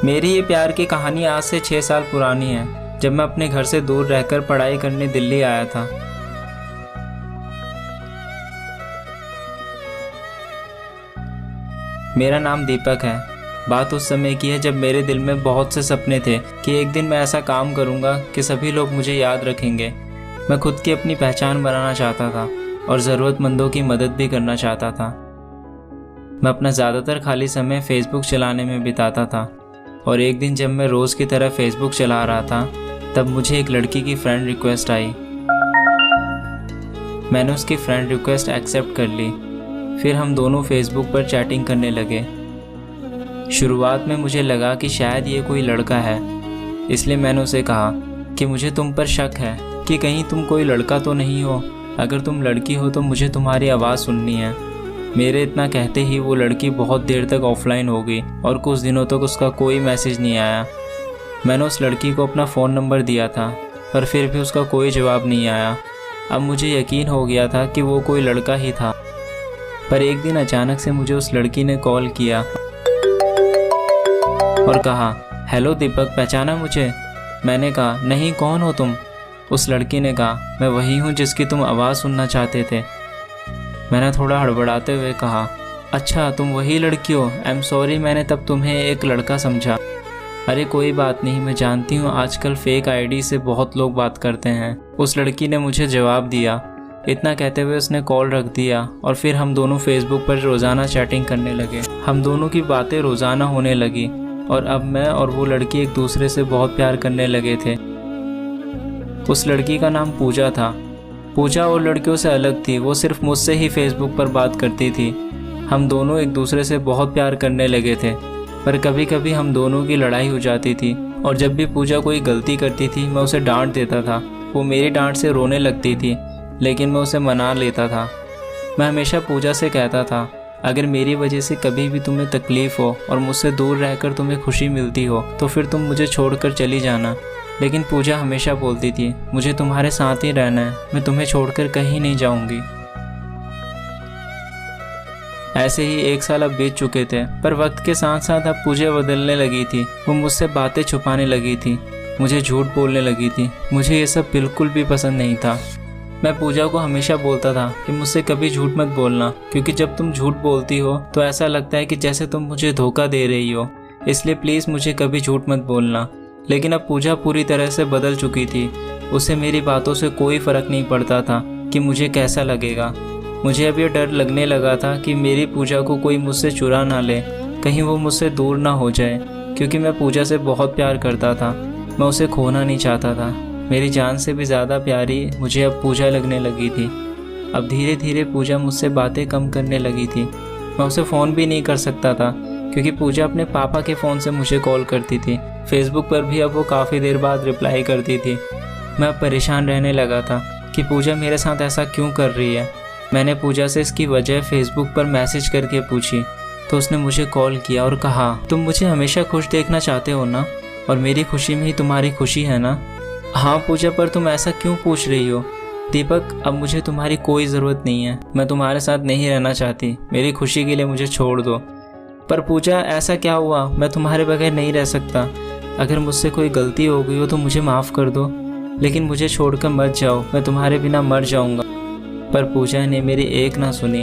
मेरी ये प्यार की कहानी आज से 6 साल पुरानी है, जब मैं अपने घर से दूर रहकर पढ़ाई करने दिल्ली आया था। मेरा नाम दीपक है। बात उस समय की है जब मेरे दिल में बहुत से सपने थे कि एक दिन मैं ऐसा काम करूंगा कि सभी लोग मुझे याद रखेंगे। मैं खुद की अपनी पहचान बनाना चाहता था और ज़रूरतमंदों की मदद भी करना चाहता था। मैं अपना ज़्यादातर खाली समय फेसबुक चलाने में बिताता था और एक दिन जब मैं रोज़ की तरह फेसबुक चला रहा था तब मुझे एक लड़की की फ्रेंड रिक्वेस्ट आई। मैंने उसकी फ्रेंड रिक्वेस्ट एक्सेप्ट कर ली। फिर हम दोनों फेसबुक पर चैटिंग करने लगे। शुरुआत में मुझे लगा कि शायद ये कोई लड़का है, इसलिए मैंने उसे कहा कि मुझे तुम पर शक है कि कहीं तुम कोई लड़का तो नहीं हो। अगर तुम लड़की हो तो मुझे तुम्हारी आवाज़ सुननी है। मेरे इतना कहते ही वो लड़की बहुत देर तक ऑफलाइन हो गई और कुछ दिनों तक उसका कोई मैसेज नहीं आया। मैंने उस लड़की को अपना फ़ोन नंबर दिया था पर फिर भी उसका कोई जवाब नहीं आया। अब मुझे यकीन हो गया था कि वो कोई लड़का ही था। पर एक दिन अचानक से मुझे उस लड़की ने कॉल किया और कहा, हेलो दीपक, पहचाना मुझे? मैंने कहा, नहीं, कौन हो तुम? उस लड़की ने कहा, मैं वही हूँ जिसकी तुम आवाज़ सुनना चाहते थे। मैंने थोड़ा हड़बड़ाते हुए कहा, अच्छा तुम वही लड़की हो। आई एम सॉरी, मैंने तब तुम्हें एक लड़का समझा। अरे कोई बात नहीं, मैं जानती हूँ आजकल फेक आईडी से बहुत लोग बात करते हैं। उस लड़की ने मुझे जवाब दिया। इतना कहते हुए उसने कॉल रख दिया और फिर हम दोनों फेसबुक पर रोज़ाना चैटिंग करने लगे। हम दोनों की बातें रोज़ाना होने लगी और अब मैं और वो लड़की एक दूसरे से बहुत प्यार करने लगे थे। उस लड़की का नाम पूजा था। पूजा और लड़कियों से अलग थी। वो सिर्फ मुझसे ही फेसबुक पर बात करती थी। हम दोनों एक दूसरे से बहुत प्यार करने लगे थे, पर कभी कभी हम दोनों की लड़ाई हो जाती थी और जब भी पूजा कोई गलती करती थी मैं उसे डांट देता था। वो मेरी डांट से रोने लगती थी, लेकिन मैं उसे मना लेता था। मैं हमेशा पूजा से कहता था, अगर मेरी वजह से कभी भी तुम्हें तकलीफ़ हो और मुझसे दूर रहकर तुम्हें खुशी मिलती हो तो फिर तुम मुझे छोड़कर चली जाना। लेकिन पूजा हमेशा बोलती थी, मुझे तुम्हारे साथ ही रहना है, मैं तुम्हें छोड़कर कहीं नहीं जाऊंगी। ऐसे ही 1 साल अब बीत चुके थे, पर वक्त के साथ साथ अब पूजा बदलने लगी थी। वो मुझसे बातें छुपाने लगी थी, मुझे झूठ बोलने लगी थी। मुझे ये सब बिल्कुल भी पसंद नहीं था। मैं पूजा को हमेशा बोलता था कि मुझसे कभी झूठ मत बोलना, क्योंकि जब तुम झूठ बोलती हो तो ऐसा लगता है कि जैसे तुम मुझे धोखा दे रही हो। इसलिए प्लीज़ मुझे कभी झूठ मत बोलना। लेकिन अब पूजा पूरी तरह से बदल चुकी थी। उसे मेरी बातों से कोई फ़र्क नहीं पड़ता था कि मुझे कैसा लगेगा। मुझे अब ये डर लगने लगा था कि मेरी पूजा को कोई मुझसे चुरा ना ले, कहीं वो मुझसे दूर ना हो जाए, क्योंकि मैं पूजा से बहुत प्यार करता था। मैं उसे खोना नहीं चाहता था। मेरी जान से भी ज़्यादा प्यारी मुझे अब पूजा लगने लगी थी। अब धीरे धीरे पूजा मुझसे बातें कम करने लगी थी। मैं उसे फ़ोन भी नहीं कर सकता था क्योंकि पूजा अपने पापा के फ़ोन से मुझे कॉल करती थी। फेसबुक पर भी अब वो काफ़ी देर बाद रिप्लाई करती थी। मैं अब परेशान रहने लगा था कि पूजा मेरे साथ ऐसा क्यों कर रही है। मैंने पूजा से इसकी वजह फेसबुक पर मैसेज करके पूछी तो उसने मुझे कॉल किया और कहा, तुम मुझे हमेशा खुश देखना चाहते हो ना, और मेरी खुशी में ही तुम्हारी खुशी है ना? हाँ पूजा, पर तुम ऐसा क्यों पूछ रही हो? दीपक, अब मुझे तुम्हारी कोई ज़रूरत नहीं है। मैं तुम्हारे साथ नहीं रहना चाहती। मेरी खुशी के लिए मुझे छोड़ दो। पर पूजा, ऐसा क्या हुआ? मैं तुम्हारे बगैर नहीं रह सकता। अगर मुझसे कोई गलती हो गई हो तो मुझे माफ़ कर दो, लेकिन मुझे छोड़कर मत जाओ। मैं तुम्हारे बिना मर जाऊंगा। पर पूजा ने मेरी एक ना सुनी।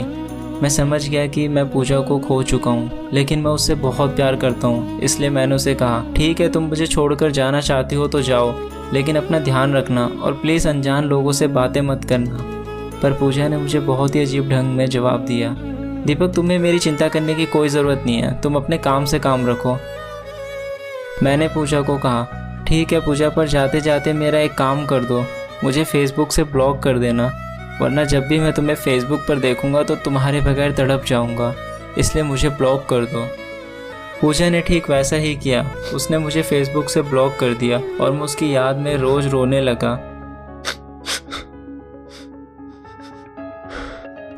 मैं समझ गया कि मैं पूजा को खो चुका हूँ, लेकिन मैं उससे बहुत प्यार करता हूँ। इसलिए मैंने उसे कहा, ठीक है, तुम मुझे छोड़कर जाना चाहती हो तो जाओ, लेकिन अपना ध्यान रखना और प्लीज़ अनजान लोगों से बातें मत करना। पर पूजा ने मुझे बहुत ही अजीब ढंग में जवाब दिया, दीपक, तुम्हें मेरी चिंता करने की कोई ज़रूरत नहीं है। तुम अपने काम से काम रखो। मैंने पूजा को कहा, ठीक है पूजा, पर जाते जाते मेरा एक काम कर दो, मुझे फेसबुक से ब्लॉक कर देना, वरना जब भी मैं तुम्हें फेसबुक पर देखूंगा तो तुम्हारे बगैर तड़प जाऊंगा। इसलिए मुझे ब्लॉक कर दो। पूजा ने ठीक वैसा ही किया। उसने मुझे फेसबुक से ब्लॉक कर दिया और मैं उसकी याद में रोज़ रोने लगा।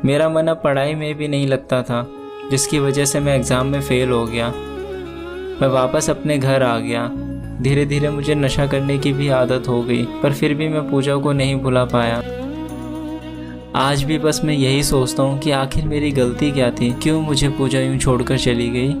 मेरा मन अब पढ़ाई में भी नहीं लगता था, जिसकी वजह से मैं एग्ज़ाम में फ़ेल हो गया। मैं वापस अपने घर आ गया। धीरे धीरे मुझे नशा करने की भी आदत हो गई, पर फिर भी मैं पूजा को नहीं भुला पाया। आज भी बस मैं यही सोचता हूँ कि आखिर मेरी गलती क्या थी, क्यों मुझे पूजा यूँ छोड़कर चली गई।